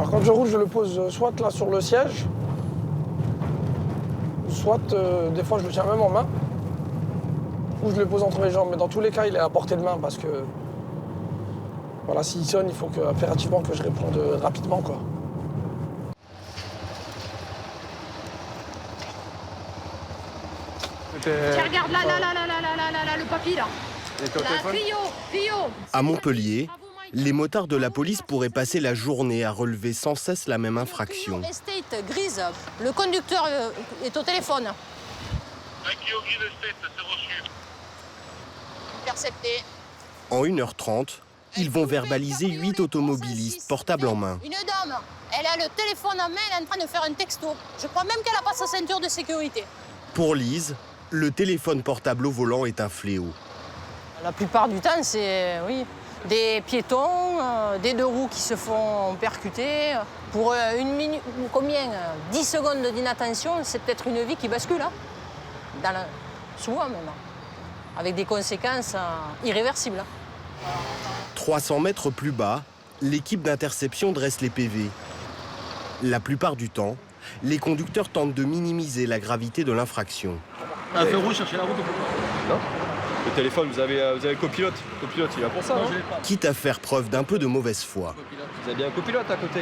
Alors quand je roule, je le pose soit là sur le siège, soit des fois je le tiens même en main, ou je le pose entre mes jambes. Mais dans tous les cas, il est à portée de main parce que voilà, s'il sonne, il faut impérativement que je réponde rapidement, quoi. Tiens, regarde là, le papy là. Là, Clio. À Montpellier, les motards de la police pourraient passer la journée à relever sans cesse la même infraction. Clio Estate grise, le conducteur est au téléphone. Un Clio grise Estate, c'est reçu. Intercepté. En 1h30, ils vont verbaliser 8 automobilistes portables en main. Une dame, elle a le téléphone en main, elle est en train de faire un texto. Je crois même qu'elle n'a pas sa ceinture de sécurité. Pour Lise, le téléphone portable au volant est un fléau. La plupart du temps, c'est des piétons, des deux roues qui se font percuter. Pour une minute, combien 10 secondes d'inattention, c'est peut-être une vie qui bascule. Hein, souvent même. Avec des conséquences irréversibles. 300 mètres plus bas, l'équipe d'interception dresse les PV. La plupart du temps, les conducteurs tentent de minimiser la gravité de l'infraction. Un feu rouge, cherchez la route. Non. Le téléphone, vous avez le copilote. Le copilote, il est là pour ça. Non, hein. je l'ai pas. Quitte à faire preuve d'un peu de mauvaise foi. Vous avez bien un copilote à côté.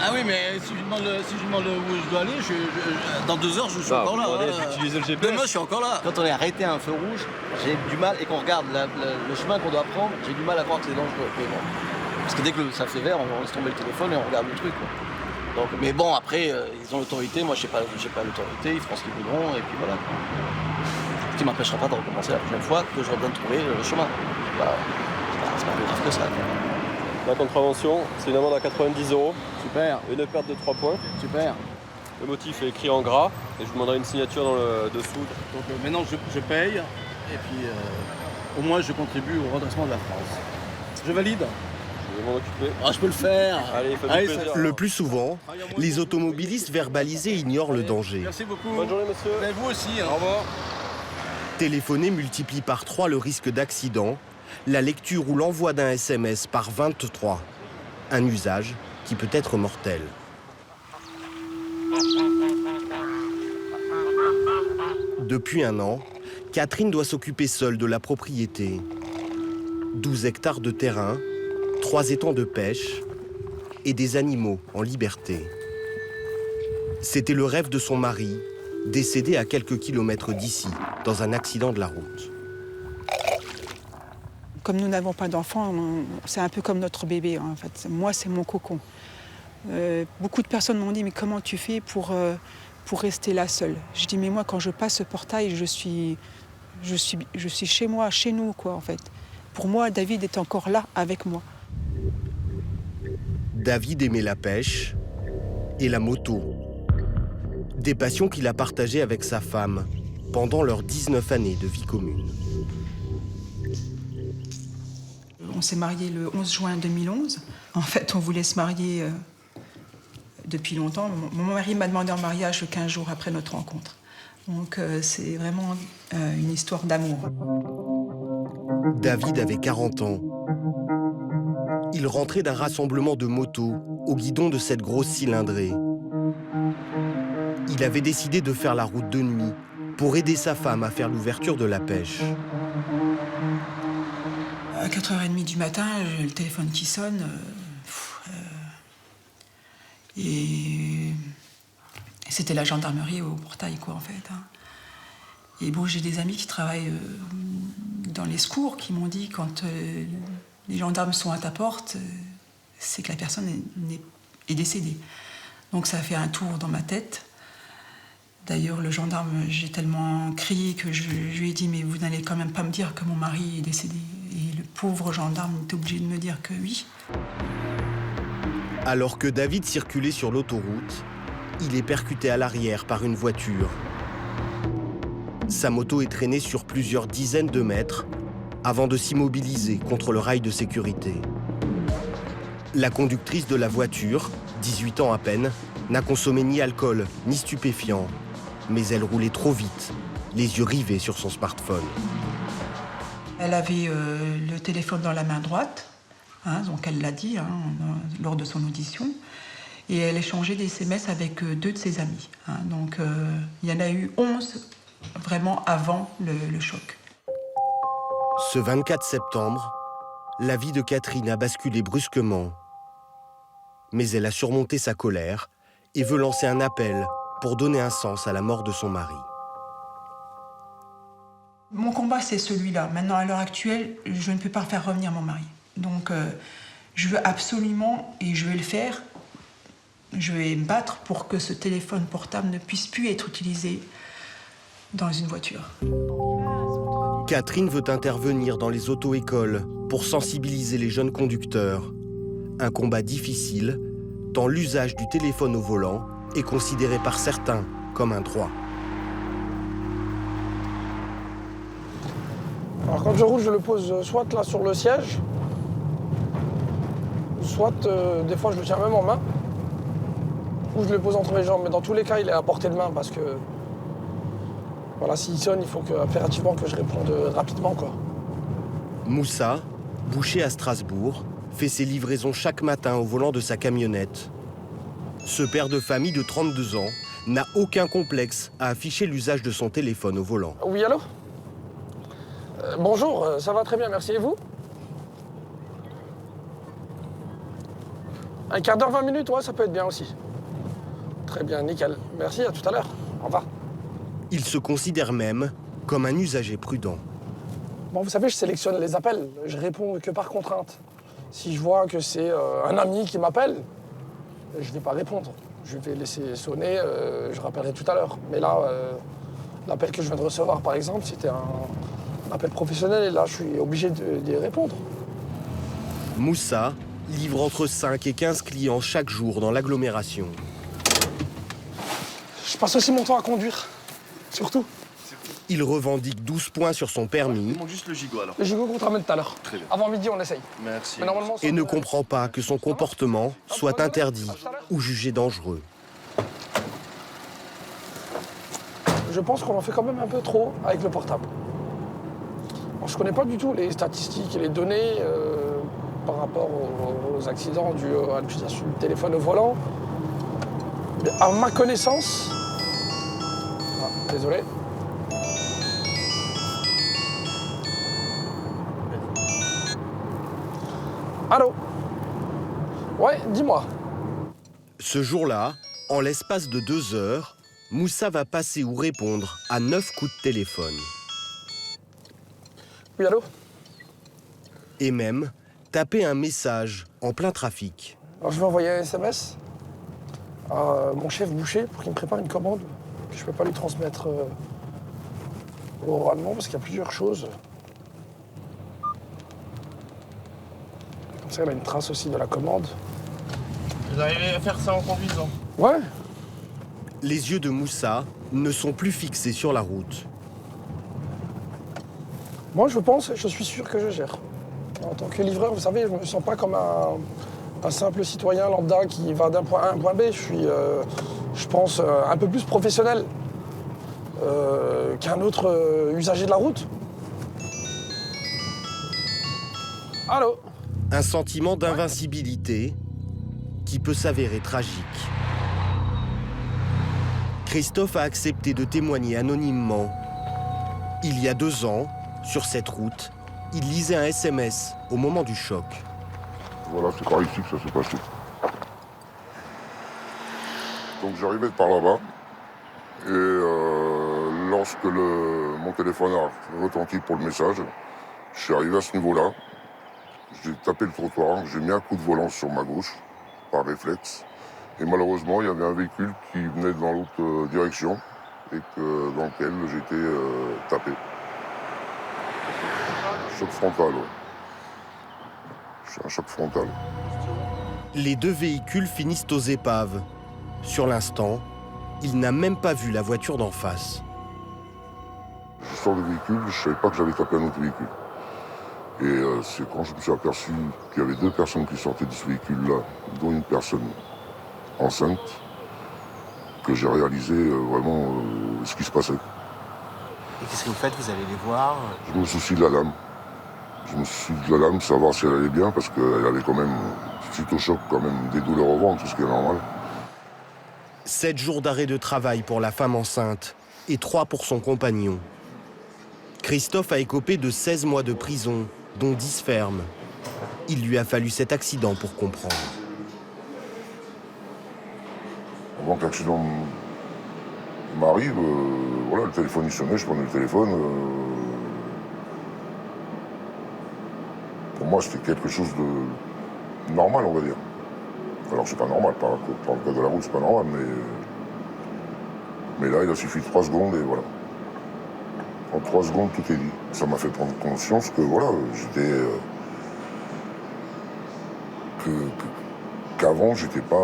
Ah oui, mais si je demande où je dois aller, dans 2 heures, je suis encore là. Utilisez le GPS. Demain, je suis encore là. Quand on est arrêté à un feu rouge, j'ai du mal, et qu'on regarde le chemin qu'on doit prendre, j'ai du mal à croire que c'est dangereux. Mais bon. Parce que dès que ça fait vert, on laisse tomber le téléphone et on regarde le truc. Quoi. Donc, mais bon, après, ils ont l'autorité, moi je n'ai pas l'autorité, ils feront ce qu'ils voudront, et puis voilà. Ce qui ne m'empêchera pas de recommencer la prochaine fois que j'aurai besoin de trouver le chemin. C'est pas plus grave que ça. La contravention, c'est une amende à 90 €. Super, Une perte de 3 points. super. Le motif est écrit en gras et je vous demanderai une signature dans le dessous. Donc maintenant, je paye, et puis au moins je contribue au redressement de la France. Je valide. Je vais m'en occuper. Ah, je peux le faire. Allez, faites-vous Allez, plaisir. Le plus souvent, les automobilistes verbalisés ignorent le danger. Merci beaucoup. Bonne journée, monsieur. Et vous aussi. Hein. Au revoir. Téléphoner multiplie par 3 le risque d'accident, la lecture ou l'envoi d'un SMS par 23. Un usage qui peut être mortel. Depuis un an, Catherine doit s'occuper seule de la propriété. 12 hectares de terrain, 3 étangs de pêche et des animaux en liberté. C'était le rêve de son mari, décédé à quelques kilomètres d'ici, dans un accident de la route. Comme nous n'avons pas d'enfants, c'est un peu comme notre bébé, en fait. Moi, c'est mon cocon. Beaucoup de personnes m'ont dit, mais comment tu fais pour rester là seule? Je dis, mais moi, quand je passe ce portail, je suis chez moi, chez nous, quoi, en fait. Pour moi, David est encore là, avec moi. David aimait la pêche et la moto. Des passions qu'il a partagées avec sa femme pendant leurs 19 années de vie commune. On s'est mariés le 11 juin 2011. En fait, on voulait se marier depuis longtemps. Mon mari m'a demandé en mariage 15 jours après notre rencontre. Donc c'est vraiment une histoire d'amour. David avait 40 ans. Il rentrait d'un rassemblement de motos au guidon de cette grosse cylindrée. Il avait décidé de faire la route de nuit pour aider sa femme à faire l'ouverture de la pêche. À 4h30 du matin, j'ai le téléphone qui sonne. Et c'était la gendarmerie au portail, quoi, en fait. Hein. Et bon, j'ai des amis qui travaillent dans les secours qui m'ont dit quand les gendarmes sont à ta porte, c'est que la personne est décédée. Donc ça a fait un tour dans ma tête. D'ailleurs, le gendarme, j'ai tellement crié que je lui ai dit « Mais vous n'allez quand même pas me dire que mon mari est décédé ?» Et le pauvre gendarme était obligé de me dire que oui. Alors que David circulait sur l'autoroute, il est percuté à l'arrière par une voiture. Sa moto est traînée sur plusieurs dizaines de mètres avant de s'immobiliser contre le rail de sécurité. La conductrice de la voiture, 18 ans à peine, n'a consommé ni alcool ni stupéfiant, mais elle roulait trop vite, les yeux rivés sur son smartphone. Elle avait le téléphone dans la main droite, hein, donc elle l'a dit lors de son audition, Et elle échangeait des SMS avec 2 de ses amis. Hein. Donc il y en a eu 11 vraiment avant le choc. Ce 24 septembre, la vie de Catherine a basculé brusquement. Mais elle a surmonté sa colère et veut lancer un appel pour donner un sens à la mort de son mari. Mon combat, c'est celui-là. Maintenant, à l'heure actuelle, je ne peux pas faire revenir mon mari. Donc, je veux absolument, et je vais le faire, je vais me battre pour que ce téléphone portable ne puisse plus être utilisé dans une voiture. Catherine veut intervenir dans les auto-écoles pour sensibiliser les jeunes conducteurs. Un combat difficile, tant l'usage du téléphone au volant est considéré par certains comme un droit. Alors quand je roule, je le pose soit là sur le siège, soit des fois je le tiens même en main, ou je le pose entre mes jambes. Mais dans tous les cas, il est à portée de main parce que voilà, s'il sonne, il faut impérativement que je réponde rapidement, quoi. Moussa, boucher à Strasbourg, fait ses livraisons chaque matin au volant de sa camionnette. Ce père de famille de 32 ans n'a aucun complexe à afficher l'usage de son téléphone au volant. Oui, allô ? Bonjour, ça va très bien, merci. Et vous ? Un quart d'heure, 20 minutes, ouais, ça peut être bien aussi. Très bien, nickel. Merci, à tout à l'heure. Au revoir. Il se considère même comme un usager prudent. Bon, vous savez, je sélectionne les appels. Je réponds que par contrainte. Si je vois que c'est un ami qui m'appelle, je ne vais pas répondre. Je vais laisser sonner, je rappellerai tout à l'heure. Mais là, l'appel que je viens de recevoir, par exemple, c'était un appel professionnel et là, je suis obligé d'y répondre. Moussa livre entre 5 et 15 clients chaque jour dans l'agglomération. Je passe aussi mon temps à conduire, surtout. Il revendique 12 points sur son permis. Il manque juste le gigot alors. Le gigot qu'on te ramène tout à l'heure. Très bien. Avant midi, on essaye. Merci. Mais normalement, Et ne comprend pas que son comportement soit interdit ou jugé dangereux. Je pense qu'on en fait quand même un peu trop avec le portable. Alors, je ne connais pas du tout les statistiques et les données par rapport aux accidents dus à l'utilisation du téléphone au volant. Mais à ma connaissance... Ah, désolé. Allô ? Ouais, dis-moi. Ce jour-là, en l'espace de 2 heures, Moussa va passer ou répondre à 9 coups de téléphone. Oui, allô ? Et même taper un message en plein trafic. Alors je vais envoyer un SMS à mon chef boucher pour qu'il me prépare une commande que je ne peux pas lui transmettre oralement parce qu'il y a plusieurs choses. Comme ça, il a une trace aussi de la commande. Vous arrivez à faire ça en conduisant? Ouais. Les yeux de Moussa ne sont plus fixés sur la route. Moi, je suis sûr que je gère. En tant que livreur, vous savez, je ne me sens pas comme un simple citoyen lambda qui va d'un point A à un point B. Je suis, je pense, un peu plus professionnel qu'un autre usager de la route. Allô ? Un sentiment d'invincibilité qui peut s'avérer tragique. Christophe a accepté de témoigner anonymement. Il y a 2 ans, sur cette route, il lisait un SMS au moment du choc. Voilà, c'est par ici que ça s'est passé. Donc j'arrivais par là-bas, et lorsque mon téléphone a retenti pour le message, je suis arrivé à ce niveau-là, j'ai tapé le trottoir, j'ai mis un coup de volant sur ma gauche, par réflexe, et malheureusement il y avait un véhicule qui venait dans l'autre direction, et dans lequel j'étais tapé. Choc frontal, ouais. Un choc frontal. Les 2 véhicules finissent aux épaves. Sur l'instant, il n'a même pas vu la voiture d'en face. Je sors du véhicule, je ne savais pas que j'avais tapé un autre véhicule. Et c'est quand je me suis aperçu qu'il y avait 2 personnes qui sortaient de ce véhicule-là, dont une personne enceinte, que j'ai réalisé vraiment ce qui se passait. Et qu'est-ce que vous faites? Vous allez les voir? Je me soucie de la dame. Je me suis dit de la dame, savoir si elle allait bien, parce qu'elle avait quand même, suite au choc, quand même des douleurs au ventre, ce qui est normal. 7 jours d'arrêt de travail pour la femme enceinte et 3 pour son compagnon. Christophe a écopé de 16 mois de prison, dont 10 fermes. Il lui a fallu cet accident pour comprendre. Avant que l'accident m'arrive, voilà, le téléphone il sonnait, je prenais le téléphone. Pour moi, c'était quelque chose de normal, on va dire. Alors, c'est pas normal, par le code de la route, c'est pas normal, mais là, il a suffi de 3 secondes et voilà. En 3 secondes, tout est dit. Ça m'a fait prendre conscience que, voilà, qu'avant, j'étais pas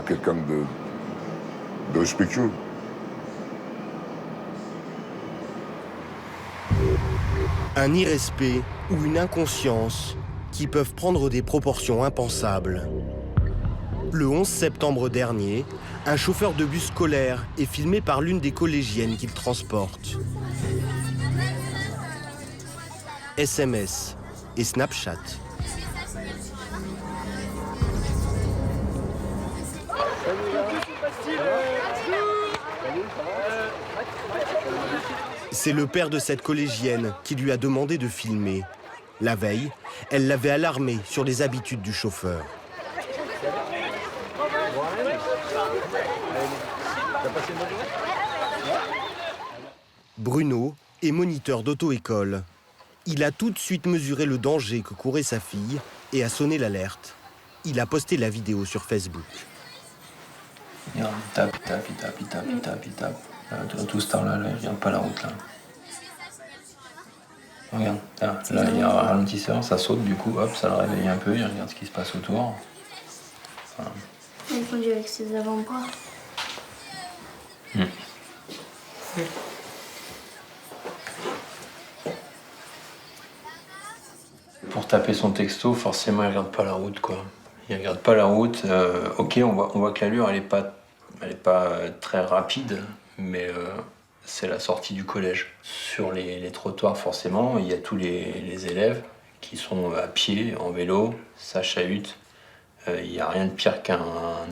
quelqu'un de respectueux. Un irrespect ou une inconscience qui peuvent prendre des proportions impensables. Le 11 septembre dernier, un chauffeur de bus scolaire est filmé par l'une des collégiennes qu'il transporte. SMS et Snapchat. C'est le père de cette collégienne qui lui a demandé de filmer. La veille, elle l'avait alarmé sur les habitudes du chauffeur. Bruno est moniteur d'auto-école. Il a tout de suite mesuré le danger que courait sa fille et a sonné l'alerte. Il a posté la vidéo sur Facebook. Regarde, il tape. Tout ce temps-là, il regarde pas la route. Là. Regarde, là, il y a un ralentisseur, ça saute du coup, hop, ça le réveille un peu, il regarde ce qui se passe autour. Enfin... Il conduit avec ses avant-bras. Pour taper son texto, forcément, il regarde pas la route, quoi. Il regarde pas la route. Ok, on voit que l'allure, elle est pas très rapide, mais c'est la sortie du collège. Sur les trottoirs, forcément, il y a tous les élèves qui sont à pied, en vélo, ça chahute. Il n'y a rien de pire qu'un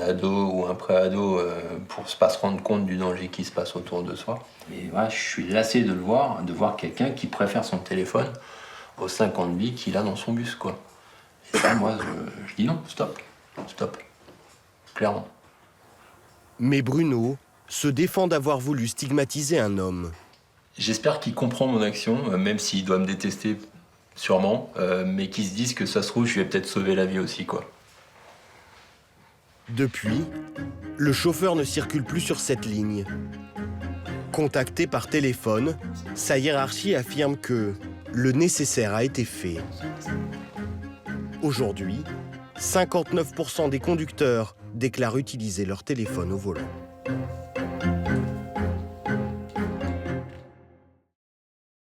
ado ou un pré-ado pour pas se rendre compte du danger qui se passe autour de soi. Et voilà, je suis lassé de voir quelqu'un qui préfère son téléphone aux 50 billes qu'il a dans son bus, quoi. Et ça, moi, je dis non, stop, clairement. Mais Bruno se défend d'avoir voulu stigmatiser un homme. J'espère qu'il comprend mon action, même s'il doit me détester sûrement, mais qu'il se dise que ça se trouve, je lui ai peut-être sauvé la vie aussi, quoi. Depuis, le chauffeur ne circule plus sur cette ligne. Contacté par téléphone, sa hiérarchie affirme que le nécessaire a été fait. Aujourd'hui, 59% des conducteurs déclarent utiliser leur téléphone au volant.